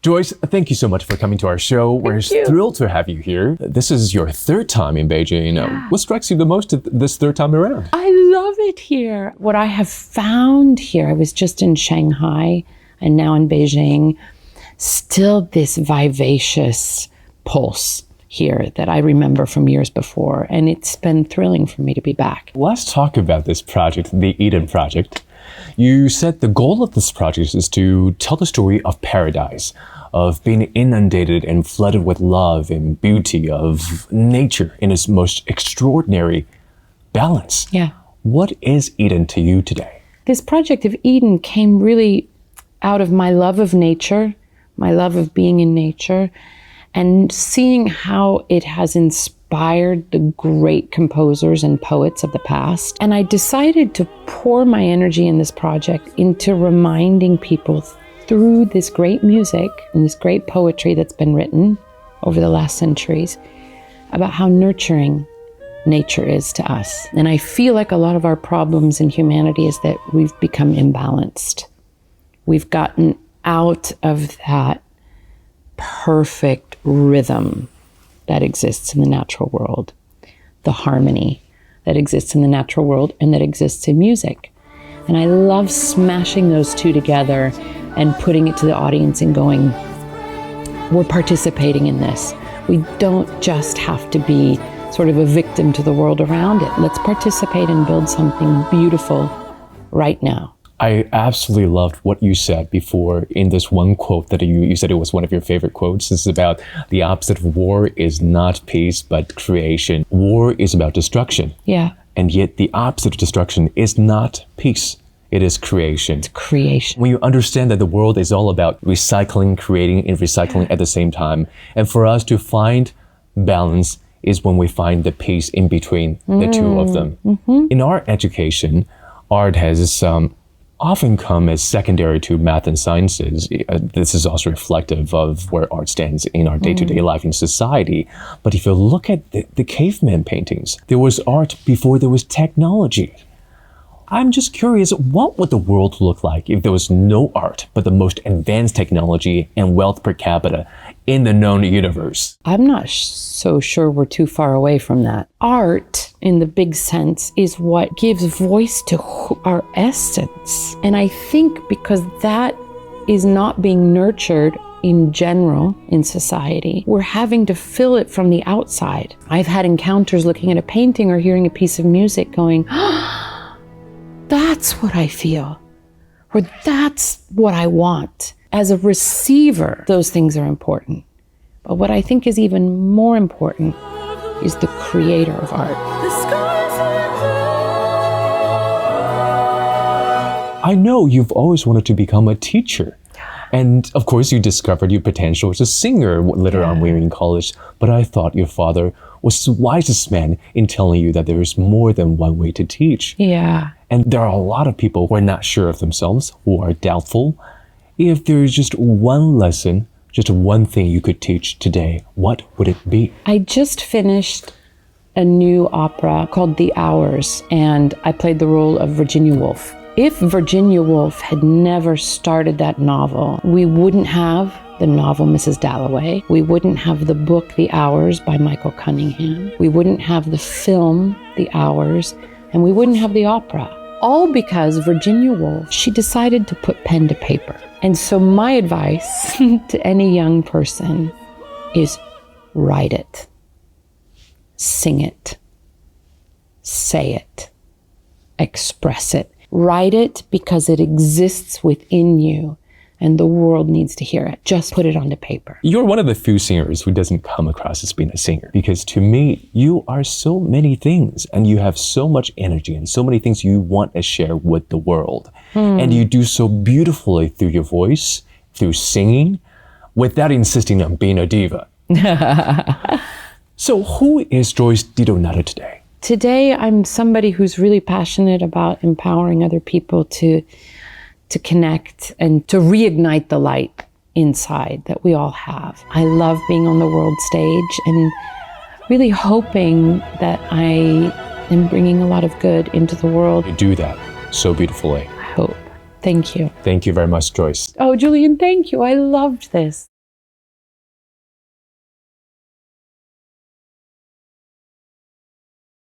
Joyce, thank you so much for coming to our show. We're thrilled to have you here. This is your third time in Beijing. What strikes you the most this third time around? I love it here. What I have found here, I was just in Shanghai and now in Beijing, still this vivacious pulse here that I remember from years before. And it's been thrilling for me to be back. Let's talk about this project, the Eden Project. You said the goal of this project is to tell the story of paradise, of being inundated and flooded with love and beauty, of nature in its most extraordinary balance. Yeah. What is Eden to you today? This project of Eden came really out of my love of nature, my love of being in nature, and seeing how it has inspired the great composers and poets of the past. And I decided to pour my energy in this project into reminding people through this great music and this great poetry that's been written over the last centuries about how nurturing nature is to us. And I feel like a lot of our problems in humanity is that we've become imbalanced. We've gotten out of that perfect rhythm that exists in the natural world, the harmony that exists in the natural world and that exists in music. And I love smashing those two together and putting it to the audience and going, we're participating in this. We don't just have to be sort of a victim to the world around it. Let's participate and build something beautiful right now. I absolutely loved what you said before in this one quote that you said it was one of your favorite quotes. It's about the opposite of war is not peace, but creation. War is about destruction. Yeah. And yet the opposite of destruction is not peace. It is creation. It's creation. When you understand that the world is all about recycling, creating, and recycling at the same time, and for us to find balance is when we find the peace in between the two of them. Mm-hmm. In our education, art has often come as secondary to math and sciences. This is also reflective of where art stands in our day-to-day life in society. But if you look at the caveman paintings, there was art before there was technology. I'm just curious, what would the world look like if there was no art, but the most advanced technology and wealth per capita in the known universe? I'm not so sure we're too far away from that. Art, in the big sense, is what gives voice to our essence. And I think because that is not being nurtured in general in society, we're having to fill it from the outside. I've had encounters looking at a painting or hearing a piece of music going, that's what I feel, or that's what I want. As a receiver, those things are important. But what I think is even more important is the creator of art. I know you've always wanted to become a teacher. And of course, you discovered your potential as a singer later on when you were in college. But I thought your father was the wisest man in telling you that there is more than one way to teach. Yeah. And there are a lot of people who are not sure of themselves, who are doubtful. If there is just one lesson, just one thing you could teach today, what would it be? I just finished a new opera called The Hours, and I played the role of Virginia Woolf. If Virginia Woolf had never started that novel, we wouldn't have the novel Mrs. Dalloway. We wouldn't have the book The Hours by Michael Cunningham. We wouldn't have the film The Hours, and we wouldn't have the opera. All because Virginia Woolf, she decided to put pen to paper. And so my advice to any young person is write it, sing it, say it, express it. Write it because it exists within you and the world needs to hear it. Just put it onto paper. You're one of the few singers who doesn't come across as being a singer, because to me, you are so many things and you have so much energy and so many things you want to share with the world. And you do so beautifully through your voice, through singing, without insisting on being a diva. So who is Joyce Didonada today? Today, I'm somebody who's really passionate about empowering other people to connect and to reignite the light inside that we all have. I love being on the world stage and really hoping that I am bringing a lot of good into the world. You do that so beautifully. I hope. Thank you. Thank you very much, Joyce. Oh, Julian, thank you. I loved this.